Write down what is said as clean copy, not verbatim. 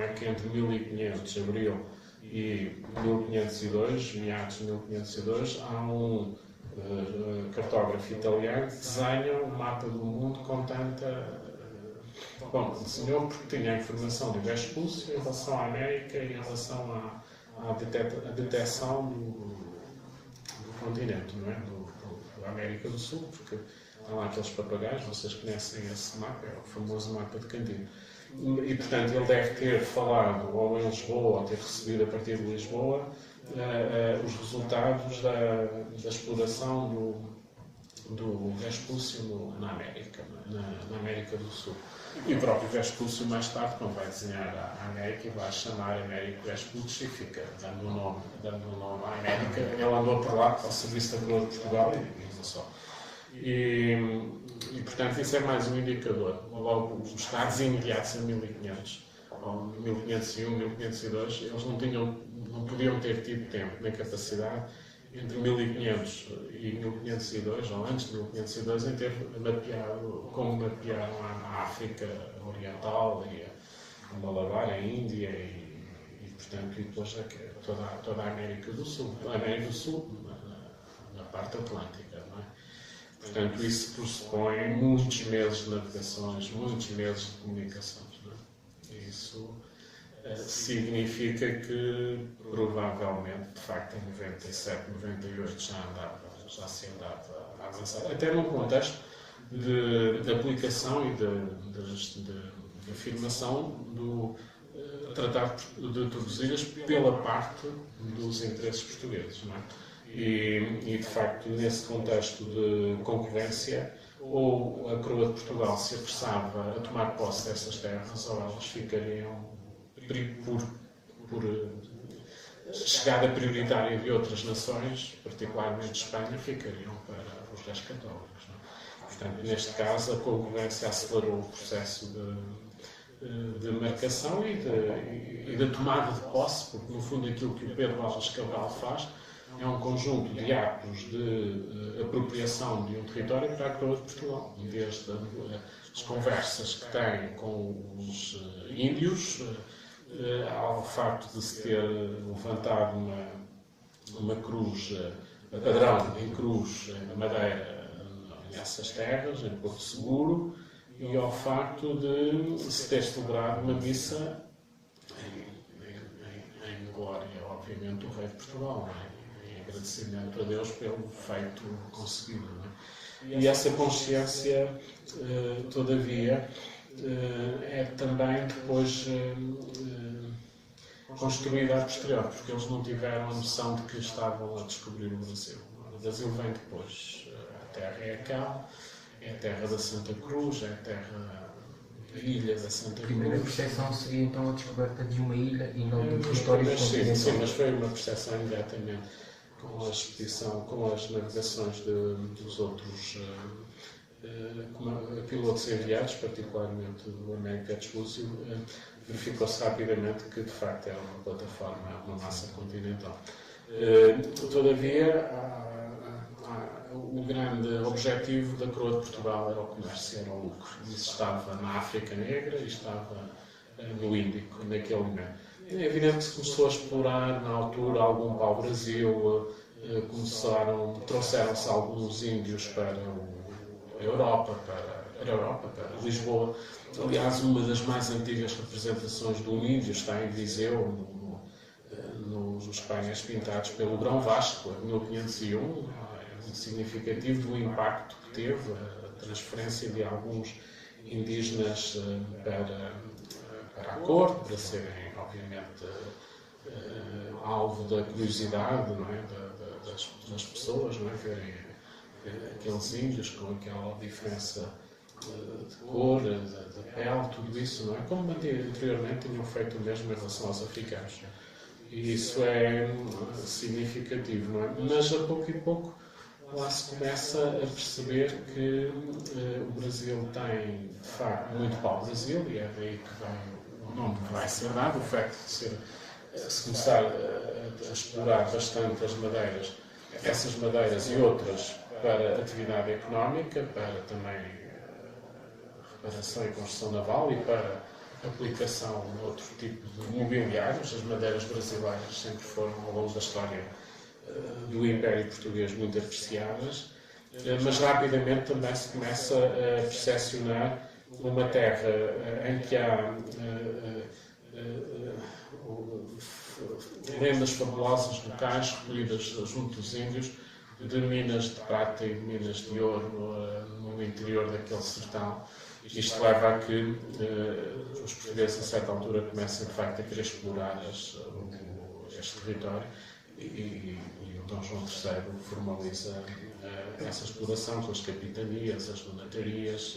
é que entre 1500, abril, e 1502, meados de 1502, há um cartógrafo italiano que desenha um mapa do mundo com tanta... Bom, desenhou porque tinha a informação de Vespúcio em relação à América e em relação à detecção do continente, não é? Da América do Sul, porque há lá aqueles papagaios, vocês conhecem esse mapa, é o famoso mapa de Candide. E, portanto, ele deve ter falado, ou em Lisboa, ou ter recebido a partir de Lisboa, os resultados da exploração do Vespúcio na América, na América do Sul. E o próprio Vespúcio, mais tarde, quando vai desenhar a América, vai chamar Américo Vespúcio e fica dando o nome à América. Ele andou por lá ao serviço da Coroa de Portugal e não só. E, portanto, isso é mais um indicador. Logo, os estados imediatos em 1500, ou 1501, 1502, eles não podiam ter tido tempo nem capacidade entre 1500 e 1502, ou antes de 1502, em ter mapeado, como mapearam a África Oriental e a Malabar, a Índia e portanto, e depois toda a América do Sul. A América do Sul, na parte atlântica, não é? Portanto, isso pressupõe muitos meses de navegações, muitos meses de comunicações, não é? E isso significa que, provavelmente, de facto, em 97, 98 já se andava a avançar. Até num contexto de aplicação e de afirmação do Tratado de Tordesilhas pela parte dos interesses portugueses, não é? E, de facto, nesse contexto de concorrência, ou a Coroa de Portugal se apressava a tomar posse dessas terras, ou elas ficariam por chegada prioritária de outras nações, particularmente Espanha, ficariam para os reis católicos. Não é? Portanto, neste caso, a concorrência acelerou o processo de marcação e de tomada de posse, porque, no fundo, aquilo que o Pedro Álvares Cabral faz é um conjunto de atos de apropriação de um território para a Coroa de Portugal, desde as conversas que tem com os índios, ao facto de se ter levantado uma cruz, padrão em cruz, em madeira, nessas terras, em Porto Seguro, e ao facto de se ter celebrado uma missa em glória, obviamente, do Rei de Portugal, não é? Em agradecimento a Deus pelo feito conseguido. Não é? E essa consciência, todavia, é também depois construída a posterior, porque eles não tiveram a noção de que estavam a descobrir o Brasil. O Brasil vem depois. A terra é cá, é a terra da Santa Cruz, é a terra da ilha da Santa Cruz. A primeira percepção seria então a descoberta de uma ilha e não de um território continental. Sim, mas foi uma percepção imediatamente com a expedição, com as navegações dos outros pilotos enviados, particularmente do Américo Vespúcio, verificou-se rapidamente que de facto era uma plataforma, uma massa continental. Todavia, o grande objetivo da Coroa de Portugal era o comércio, era o lucro. Isso estava na África Negra e estava no Índico, naquele momento. É evidente que se começou a explorar, na altura, algum pau-brasil, trouxeram-se alguns índios para a Europa, para Lisboa. Aliás, uma das mais antigas representações de um índio está em Viseu, nos painéis pintados pelo Grão Vasco, em 1501. É muito significativo do impacto que teve a transferência de alguns indígenas para a corte, para serem, obviamente, alvo da curiosidade, não é? das pessoas, não é? Verem aqueles índios com aquela diferença de cor, de pele, tudo isso, não é? Como anteriormente tinham feito o mesmo em relação aos africanos. E isso é significativo, não é? Mas a pouco e pouco lá se começa a perceber que o Brasil tem, de facto, muito pau-brasil, e é daí que vem o nome que vai ser dado, o facto de se começar a explorar bastante as madeiras, essas madeiras e outras para atividade económica, para também reparação e construção naval e para aplicação de outro tipo de mobiliários. As madeiras brasileiras sempre foram, ao longo da história do Império Português, muito apreciadas, mas rapidamente também se começa a percepcionar uma terra em que há lendas fabulosas locais recolhidas junto dos índios de minas de prata e de minas de ouro no interior daquele sertão. Isto leva a que os portugueses, a certa altura, comecem de facto a querer explorar este território e o Dom João III formaliza essa exploração com as capitanias, as donatarias